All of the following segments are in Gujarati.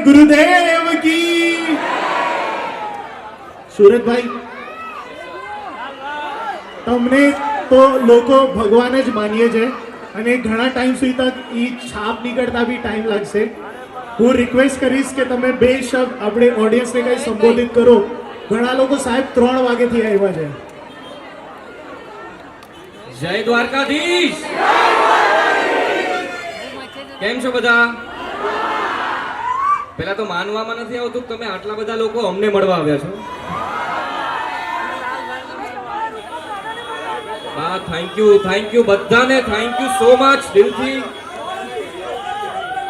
ગુરુદેવ કી. સુરતભાઈ, તમને તો લોકો ભગવાન જ માનીએ છે અને ઘણા ટાઈમ સુધી તક એ છાપ નીકળતા બી ટાઈમ લાગશે. હું રિક્વેસ્ટ કરીશ કે તમે બે શબ્દ આપણે ઓડિયન્સને કંઈ સંબોધિત કરો. ઘણા લોકો સાહેબ 3 વાગ્યાથી આવ્યા છે. જય દ્વારકાધીશ. કેમ છો બધા? પેલા તો માનવામાં નથી આવતું કે તમે આટલા બધા લોકો અમને મળવા આવ્યા છો. હા, થેન્ક યુ બધાને, થેન્ક યુ સો મચ દિલથી.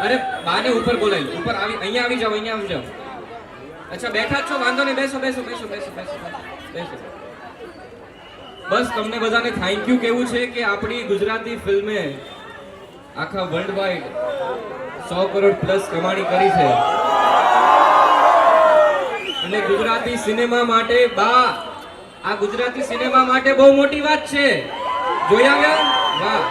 અરે બાને ઉપર બોલાવી, ઉપર આવી, અહીંયા આવી જાઓ. અચ્છા બેઠા જ છો, વાંધો નહીં, બેસો. બસ તમને બધાને થેન્ક યુ કેવું છે કે આપણી ગુજરાતી ફિલ્મે આખા વર્લ્ડ વાઇડ 100 કરોડ પ્લસ કમાણી કરી છે. અને ગુજરાતી સિનેમા માટે આ ગુજરાતી સિનેમા માટે બહુ મોટી વાત છે. જોઈ આવ્યા? વાહ.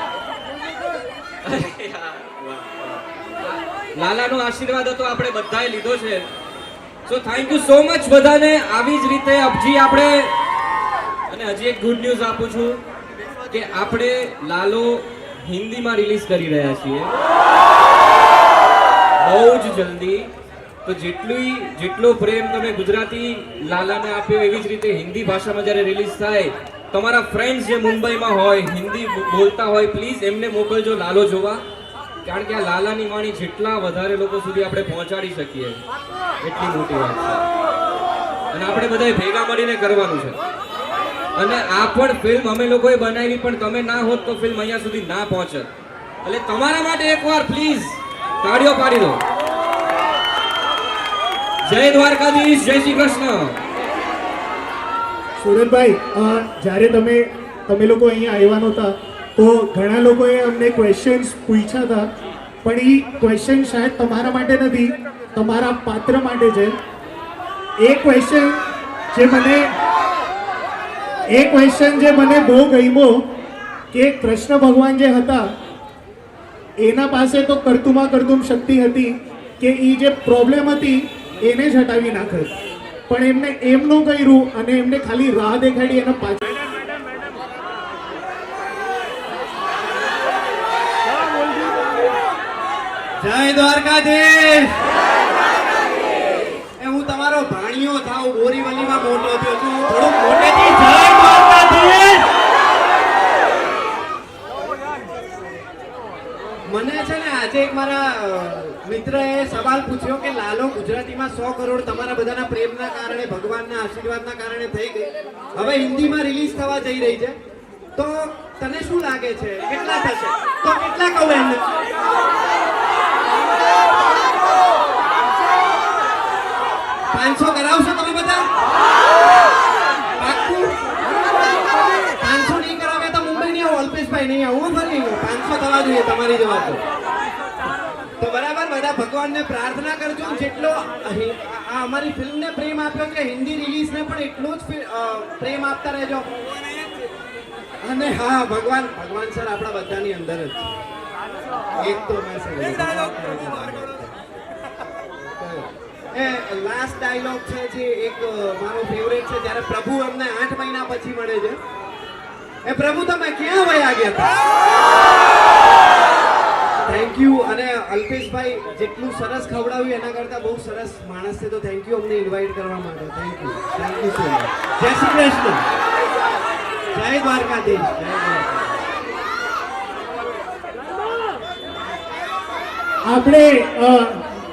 લાલાનો આશીર્વાદ હતો, આપણે બધાએ લીધો છે. So thank you so much બધાને. આવી જ રીતે અબજી આપણે, અને હજી એક ગુડ ન્યૂઝ આપું છું કે આપણે લાલો હિન્દીમાં રિલીઝ કરી રહ્યા છીએ બહુ જ જલ્દી. તો જેટલો પ્રેમ તમે ગુજરાતી લાલાને આપ્યો એવી જ રીતે હિન્દી ભાષામાં જ્યારે રિલીઝ થાય, તમારા ફ્રેન્ડ્સ જે મુંબઈમાં હોય, હિન્દી બોલતા હોય, પ્લીઝ એમને મોકલજો લાલો જોવા. કારણ કે આ લાલાની વાણી જેટલા વધારે લોકો સુધી આપણે પહોંચાડી શકીએ એટલી મોટી વાત છે. અને આપણે બધાએ ભેગા મળીને કરવાનું છે. અને આ પણ ફિલ્મ અમે લોકોએ બનાવી, પણ તમે ના હોત તો ફિલ્મ અહીંયા સુધી ના પહોંચે. એટલે તમારા માટે એકવાર પ્લીઝ તાળીઓ પાડી દો. જય દ્વારકાધીશ, જય શ્રી કૃષ્ણ. સુરતભાઈ, જ્યારે તમે લોકો અહીંયા આવ્યા નહોતા તો ઘણા લોકોએ અમને ક્વેશ્ચન્સ પૂછ્યા હતા, પણ એ ક્વેશ્ચન શાયદ તમારા માટે નથી, તમારા પાત્ર માટે છે. એ ક્વેશ્ચન જે મને બહુ ગમ્યો કે કૃષ્ણ ભગવાન જે હતા એના પાસે તો કરતુમ શક્તિ હતી કે એ જે પ્રોબ્લેમ હતી એને જ હટાવી નાખે, પણ એમને એમનું કર્યું અને એમને ખાલી રાહ દેખાડી એના પાછળ. જય દ્વારકાધીશ. હું તમારો ભાણિયો થાઉ, બોરીવલીમાં મોટો થયો છું, થોડુંક મોટેથી જય દ્વારકાધીશ. મને છે ને આજે એક મારા મિત્રએ સવાલ પૂછ્યો કે લાલો ગુજરાતીમાં 100 કરોડ તમારા બધાના પ્રેમના કારણે, ભગવાનના આશીર્વાદના કારણે થઈ ગઈ, હવે હિન્દીમાં રિલીઝ થવા જઈ રહી છે, તો તને શું લાગે છે કેટલા થશે? તો કેટલા કહું એમને? 500 કરાવશો તમે બધા? પાક્કું? 500 નહીં કરાવે તો મુંબઈ નહીં આવું, અલ્પેશભાઈ નહીં આવું, ફરી 500 થવા જોઈએ તમારી જવાબ. તો બરાબર, બધા ભગવાનને પ્રાર્થના કરજો જેટલો આ અમારી ફિલ્મને પ્રેમ આપ્યો છે, હિન્દી રિલીઝને પણ એટલો જ પ્રેમ આપતા રહેજો. અને હા, ભગવાન સર આપણા બધાની અંદર જ એક તો લાસ્ટ ડાયલોગ છે જે એક મારો ફેવરેટ છે, જ્યારે પ્રભુ અમને 8 મહિના પછી મળે છે. એ પ્રભુ તમે ક્યાં વયા ગયા હતા? Thank you. અને અલ્પેશભાઈ જેટલું સરસ ખવડાવ્યું એના કરતા બહુ સરસ માણસ છે, તો થેન્ક યુ અમને ઇન્વાઇટ કરવા માટે. Thank you so much. જય શ્રી કૃષ્ણ. જય દ્વારકાધીશ. આપણે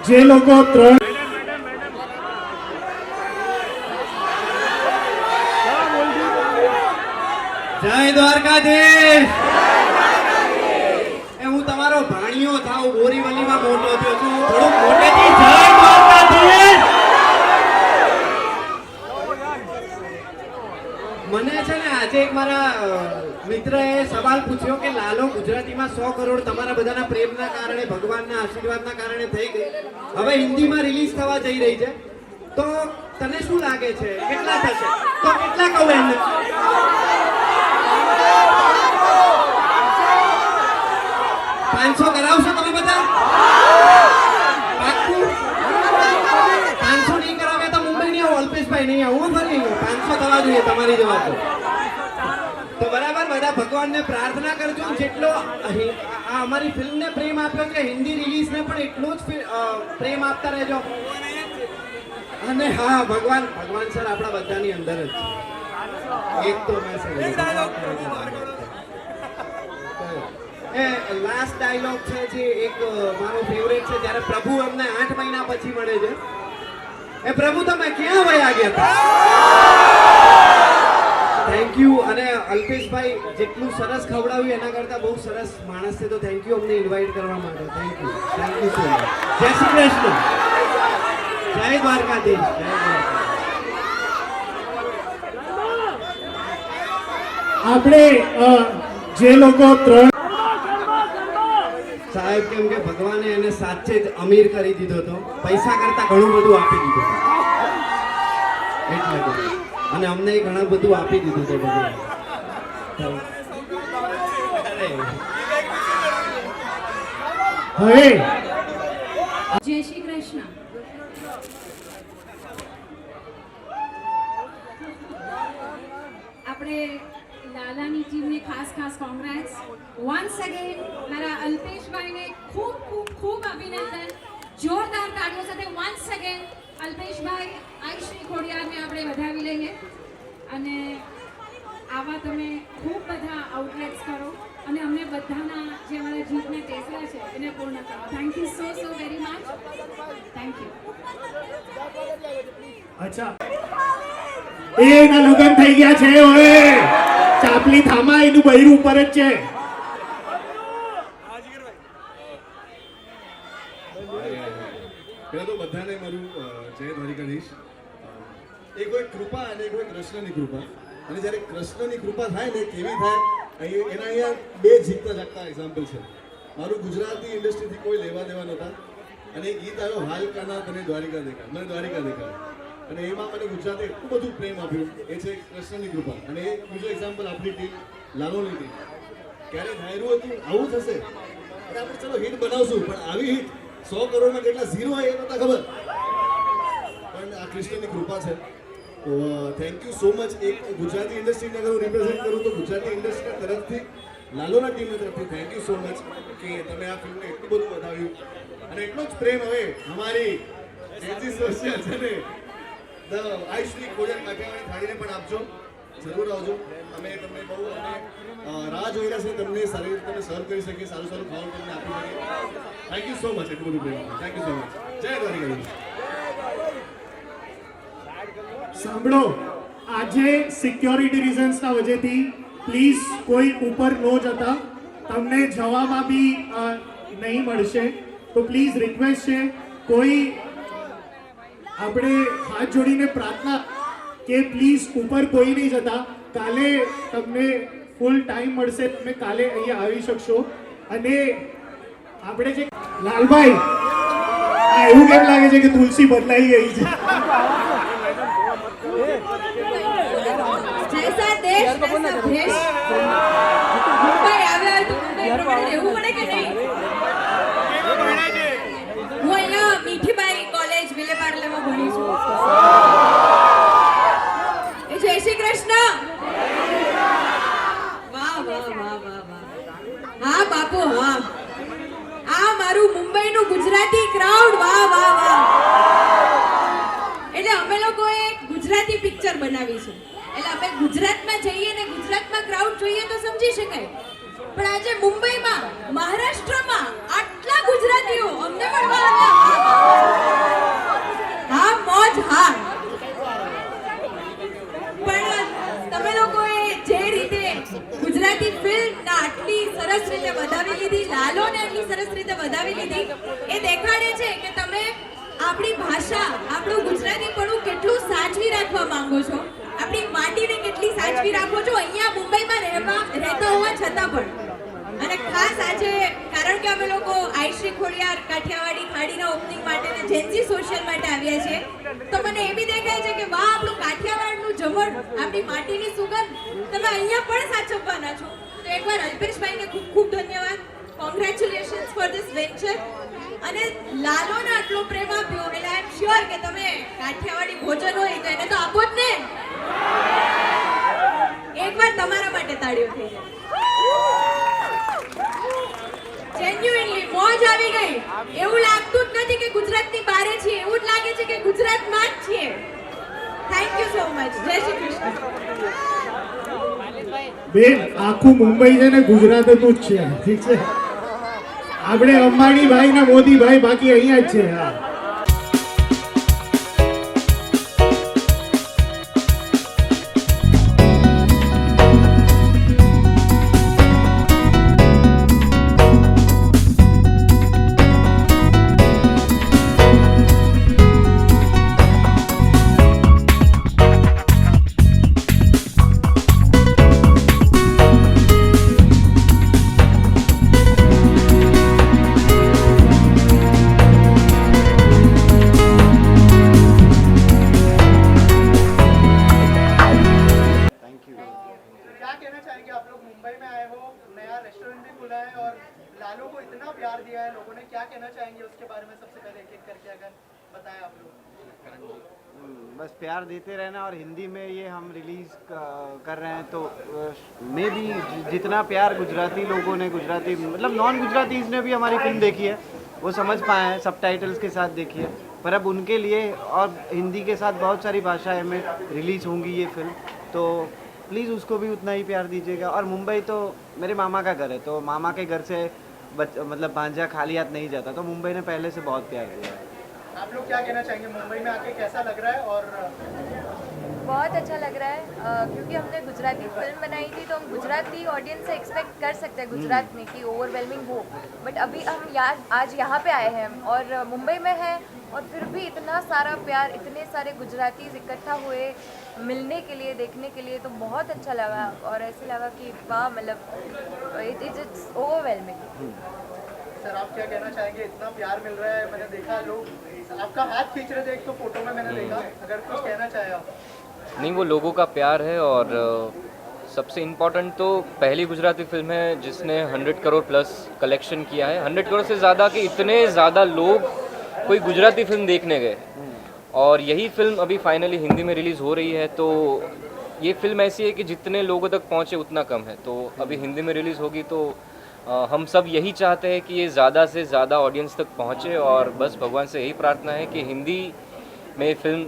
જે લોકો 3 જય દ્વારકાધીશ. હું તમારો ભાણિયો થાઉ, બોરીવલીમાં મોટો થયો છું, થોડુંક મોટેથી જય દ્વારકાધીશ. મને છે ને આજે એક મારા મિત્રએ સવાલ પૂછ્યો કે લાલો ગુજરાતીમાં 100 કરોડ તમારા બધાના પ્રેમના કારણે, ભગવાનના આશીર્વાદના કારણે થઈ ગઈ, હવે હિન્દીમાં રિલીઝ થવા જઈ રહી છે, તો તને શું લાગે છે કેટલા થશે? તો કેટલા કહું એમને? 500 કરાવશો તમે બધા? પાક્કું? બધા ભગવાનને પ્રાર્થના કરજો ને જેટલો આ અમારી ફિલ્મને પ્રેમ આપ્યો છે હિન્દી રિલીઝને પણ એટલો જ પ્રેમ આપતા રહેજો. અને હા ભગવાન સર આપણા બધાની અંદર જ છે. એક તો મેસેજ એ લાસ્ટ ડાયલોગ છે જે એક મારો ફેવરેટ છે જ્યારે પ્રભુ અમને 8 મહિના પછી મળે છે. એ પ્રભુ તમે ક્યાં વયા ગયા હતા? Thank you. અને અલ્પેશભાઈ જેટલું સરસ ખવડાવ્યું એના કરતા બહુ સરસ માણસ છે, તો થેન્ક યુ અમને ઇન્વાઇટ કરવા માટે. Thank you so much. જય શ્રી કૃષ્ણ, જય દ્વારકાધીશ, જય દ્વારકા. આપણે જે લોકો 3 સાહેબ કેમ કે ભગવાને એને સાચે જ અમીર કરી દીધો હતો, પૈસા કરતા ઘણું બધું આપી દીધું એટલે બધું. અને અમને ઘણું બધું આપી દીધું છે ભગવાન. હવે જય શ્રી કૃષ્ણ. આપણે લાલાની ટીમને ખાસ કોંગ્રેટ્સ. વન્સ અગેન મારા અલ્પેશભાઈને ખૂબ ખૂબ ખૂબ અભિનંદન. જોરદાર તાળીઓ સાથે વન્સ અગેન અલ્પેશભાઈ આઈશ્રી ખોડિયારને આપણે વધાવી લઈએ. અને આવા તમે ખૂબ બધા આઉટલેટ્સ કરો અને અમને બધાના જે અમારા જીતને ટેસલા છે એને પૂર્ણ કરો. Thank you so very much. Thank you. અચ્છા એના લગન થઈ ગયા છે. ઓએ ચાપલી થામા, એનું બૈરું ઉપર જ છે. પહેલાં તો બધાને મારું જય દ્વારિકાધીશ. એક હોય કૃપા અને એક હોય કૃષ્ણની કૃપા. અને જ્યારે કૃષ્ણની કૃપા થાય ને કેવી થાય અહીંયા 2 જીતતા જાગતા એક્ઝામ્પલ છે. મારું ગુજરાતી ઇન્ડસ્ટ્રીથી કોઈ લેવા દેવા નહોતા અને એ ગીત આવ્યો હાલ કાના તને દ્વારિકા દેખા, મને દ્વારિકા દેખા. અને એમાં મને ગુજરાતે એટલું બધું પ્રેમ આપ્યું. એ છે કૃષ્ણની કૃપા. અને એ બીજો એક્ઝામ્પલ આપણી ટીમ લાલોની ટીમ. ક્યારે ધાર્યું હતું આવું થશે અને આપણે ચલો હિટ બનાવશું, પણ આવી હિટ 100 કરોડમાં કેટલા ઝીરો હોય એ નહોતા ખબર. પણ આ કૃષ્ણની કૃપા છે. તો થેન્ક યુ સો મચ. એક ગુજરાતી ઇન્ડસ્ટ્રીને અગર હું રિપ્રેઝેન્ટ કરું તો ગુજરાતી ઇન્ડસ્ટ્રી તરફથી લાલોના ટીમની તરફથી થેન્ક યુ સો મચ કે તમે આ ફિલ્મને એટલું બધું વધાવ્યું. અને એટલો જ પ્રેમ હવે અમારી જેજી સોશિયલ છે ને ધ આઈશ્રી ખોડિયાર કાઠિયાવાડી થાળીને પણ આપજો. જરૂર આવજો. અમે તમને બહુ રાહ જોઈ રહ્યા છે તમને સારી રીતે તમે સર્વ કરી શકીએ, સારું ખાવાનું તમને આપી શકીએ. Thank you so much. એટલું બધું પ્રેમ. Thank you so much. જય દ્વારિકાધીશ. સાંભળો, આજે સિક્યોરિટી રીઝન્સના વજહથી પ્લીઝ કોઈ ઉપર ન જતા. તમને જવામાં બી નહીં મળશે. તો પ્લીઝ રિક્વેસ્ટ છે, કોઈ આપણે હાથ જોડીને પ્રાર્થના કે પ્લીઝ ઉપર કોઈ નહીં જતા. કાલે તમને ફૂલ ટાઈમ મળશે, તમે કાલે અહીંયા આવી શકશો. અને આપણે જે લાલભાઈ, આ એવું કેમ લાગે છે કે તુલસી બદલાઈ ગઈ છે? જૈસા દેશ વૈસા ભેષ. મુંબઈ આવ્યા તો મુંબઈ પ્રમાણે રહેવું પડે કે નહીં? હું અહીંયા મીઠીબાઈ કોલેજ વિલેપાર્લેમાં ભણી છું. જય શ્રી કૃષ્ણ. વાહ વાહ વાહ વાહ વાહ. હા બાપુ હા. આ મારું મુંબઈનું ગુજરાતી ક્રાઉડ. વાહ વાહ વાહ. એટલે અમે લોકોએ ગુજરાતી પિક્ચર બનાવી છે. એટલે અમે ગુજરાતમાં જઈએ ને ગુજરાતમાં ક્રાઉડ જોઈએ તો સમજી શકાય. પણ આજે મુંબઈમાં, મહારાષ્ટ્રમાં આટલા ગુજરાતીઓ અમને મળવા આવ્યા. હા મોજ હા. પણ તમે લોકોએ જે રીતે ગુજરાતી ફિલ્મને આટલી સરસ રીતે વધાવી લીધી, લાલોને આટલી સરસ રીતે વધાવી લીધી, એ દેખાડે છે કે તમે આપણી ભાષા, આપણું ગુજરાતીપણું કેટલું સાચવી રાખવા માંગો છો, આપણી માટીને કેટલી સાચવી રાખો છો અહીંયા મુંબઈમાં રહેતા હોવા છતાં પણ. અને ખાસ આજે કારણ કે અમે લોકો આઈશ્રી ખોડિયાર કાઠિયાવાડી થાળીના ઓપનિંગ માટે અને જેન્જી સોશિયલ માટે આવ્યા છે, તો મને એ બી દેખાય છે કે વાહ, આપણું કાઠિયાવાડનું જમણ, આપણી માટીની સુગંધ તમે અહીંયા પણ સાચવવાના છો. તો એકવાર અલ્પેશભાઈને ખૂબ ખૂબ ધન્યવાદ. Congratulations for this venture. અને લાલોને આટલો પ્રેમ આપ્યો એટલે આઈ એમ શ્યોર કે તમે કાઠિયાવાડી ભોજન હોય તો એને તો આપો જ ને. એકવાર તમારા માટે તાળીઓ થઈ જાય. મોજ આવી ગઈ. એવું લાગતું જ નથી કે ગુજરાતની બહારે છીએ, એવું જ લાગે છે કે ગુજરાતમાં જ છીએ. Thank you so much. જય શ્રી કૃષ્ણ. બેન આખું મુંબઈ છે ને ગુજરાતનું જ છે, ઠીક છે. આપણે અંબાણીભાઈ ને મોદીભાઈ બાકી અહીંયા જ છે. હા. क्या कहना चाहेंगे आप लोग मुंबई में आए हो, नया रेस्टोरेंट भी खुला है और लालू को इतना प्यार दिया है लोगों ने, क्या कहना चाहेंगे उसके बारे में? सबसे पहले एक एक करके अगर बताएं आप लोग. बस प्यार देते रहना और हिंदी में ये हम रिलीज़ कर रहे हैं तो मे भी जितना प्यार गुजराती लोगों ने, गुजराती मतलब नॉन गुजरातीज़ ने भी हमारी फिल्म देखी है, वो समझ पाए हैं, सबटाइटल्स के साथ देखी है. पर अब उनके लिए और हिंदी के साथ बहुत सारी भाषाएं में रिलीज़ होंगी ये फिल्म, तो प्लीज़ उसको भी उतना ही प्यार दीजिएगा. और मुंबई तो मेरे मामा का घर है, तो मामा के घर से मतलब भांजा खाली हाथ नहीं जाता, तो मुंबई ने पहले से बहुत प्यार दिया है. आप लोग क्या कहना चाहेंगे, मुंबई में आके कैसा लग रहा है? और बहुत अच्छा लग रहा है क्योंकि हमने गुजराती फिल्म बनाई थी तो हम गुजराती ऑडियंस से एक्सपेक्ट कर सकते हैं गुजरात में कि ओवरवेलमिंग हो, बट अभी हम आज यहाँ पे आए हैं और मुंबई में हैं और फिर भी इतना सारा प्यार, इतने सारे गुजरातीज इकट्ठा हुए मिलने के लिए, देखने के लिए, तो बहुत अच्छा लगा और ऐसे लगा कि वाह, मतलब इट्स ओवरवेलमिंग. सर आप क्या कहना चाहेंगे, इतना प्यार मिल रहा है, मैंने देखा लोग आपका हाथ खींच रहे थे एक तो फोटो में मैंने देखा, अगर कुछ कहना चाहे आप. नहीं, वो लोगों का प्यार है और सबसे इम्पोर्टेंट तो पहली गुजराती फिल्म है जिसने 100 करोड़ प्लस कलेक्शन किया है. 100 करोड़ से ज़्यादा कि इतने ज़्यादा लोग कोई गुजराती फिल्म देखने गए और यही फिल्म अभी फाइनली हिंदी में रिलीज़ हो रही है. तो ये फिल्म ऐसी है कि जितने लोगों तक पहुँचे उतना कम है. तो अभी हिंदी में रिलीज़ होगी तो हम सब यही चाहते हैं कि ये ज़्यादा से ज़्यादा ऑडियंस तक पहुँचे और बस भगवान से यही प्रार्थना है कि हिंदी में फिल्म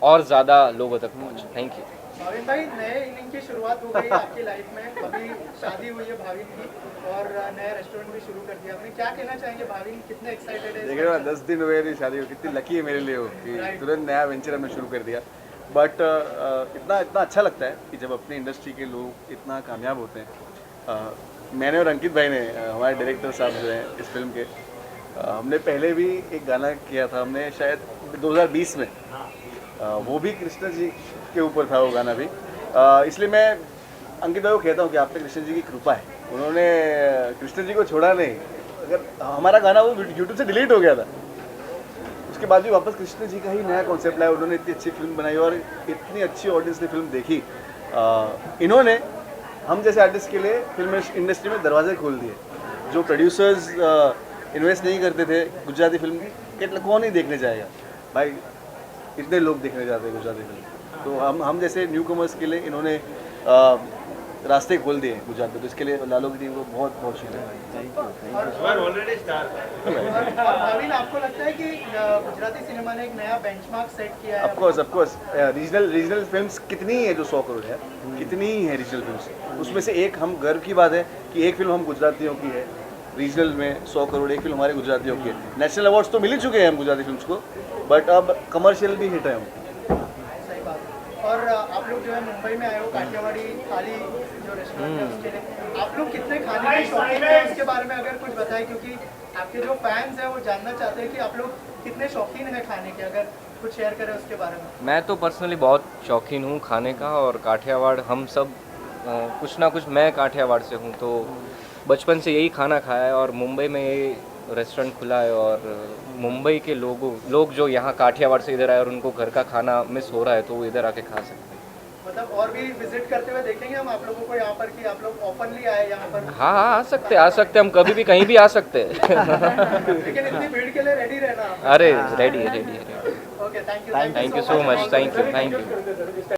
और ज़्यादा लोगों तक पहुँचे. Thank you. भाविन भाई, नए इनिंग की शुरुआत हो गई आपकी लाइफ में, अभी शादी हुई है भाविन की और नया रेस्टोरेंट भी शुरू कर दिया आपने, क्या कहना चाहेंगे भाविन, कितने एक्साइटेड है? देख रहे हो 10 दिन हुए मेरी शादी को, कितनी लकी है मेरे लिए वो कि तुरंत नया वेंचर हमने शुरू कर दिया. बट इतना अच्छा लगता है कि जब अपनी इंडस्ट्री के लोग इतना कामयाब होते हैं. मैंने और अंकित भाई ने, हमारे डायरेक्टर साहब जो हैं इस फिल्म के, हमने पहले भी एक गाना किया था, हमने शायद 2020 में, वो भी कृष्ण जी के ऊपर था वो गाना भी. इसलिए मैं अंकित भाई को कहता हूँ कि आप पे कृष्ण जी की कृपा है, उन्होंने कृष्ण जी को छोड़ा नहीं. अगर हमारा गाना वो यूट्यूब से डिलीट हो गया था, उसके बाद भी वापस कृष्ण जी का ही नया कॉन्सेप्ट लाया. उन्होंने इतनी अच्छी फिल्म बनाई और इतनी अच्छी ऑडियंस ने फिल्म देखी. इन्होंने हम जैसे आर्टिस्ट के लिए फिल्म इंडस्ट्री में दरवाजे खोल दिए. जो प्रोड्यूसर्स इन्वेस्ट नहीं करते थे गुजराती फिल्म के, कौन नहीं देखने जाएगा भाई, इतने लोग देखने जाते हैं गुजराती फिल्म. तो हम जैसे न्यू कमर्स के लिए इन्होंने रास्ते खोल दिए गुजरात में, तो इसके लिए लालू की टीम को बहुत बहुत शुक्रिया. और भाविन, आपको लगता है कि गुजराती सिनेमा ने एक नया बेंचमार्क सेट किया है? ऑफ कोर्स रीजनल फिल्म्स कितनी है जो 100 करोड़ है, कितनी ही है रीजनल फिल्म्स. उसमें से एक हम गर्व की बात है कि एक फिल्म हम गुजरातियों की है रीजनल में 100 करोड़, एक फिल्म हमारे गुजरातियों की है. नेशनल अवार्ड्स तो मिल ही चुके हैं हम गुजराती फिल्म्स को, बट अब कमर्शियल भी हिट है हम. सही बात. और आप लोग जो है मुंबई में आए हो, काठियावाड़ी थाली जो रेस्टोरेंट है उसके लिए आप लोग कितने खाने के शौकीन हैं, उसके बारे में अगर कुछ बताएं, क्योंकि आपके जो फैंस हैं वो जानना चाहते हैं कि आप लोग कितने शौकीन हैं खाने के, अगर कुछ शेयर करें उसके बारे में. मैं तो पर्सनली बहुत शौकीन हूँ खाने का और काठियावाड़ हम सब कुछ ना कुछ, मैं काठियावाड़ से हूँ तो बचपन से यही खाना खाया है और मुंबई में ये रेस्टोरेंट खुला है और मुंबई के लोग जो यहाँ काठियावाड़ से इधर आए और उनको घर का खाना मिस हो रहा है तो वो इधर आके खा सकते हैं. मतलब और भी विजिट करते हुए देखेंगे हम आप लोगों को यहाँ पर, कि आप लोग ओपनली आए यहाँ पर? हाँ आ सकते हम कभी भी कहीं भी आ सकते हैं. लेकिन इतनी भीड़ के लिए रेडी रहना. अरे ready. Okay, thank you thank you so much. Thank you.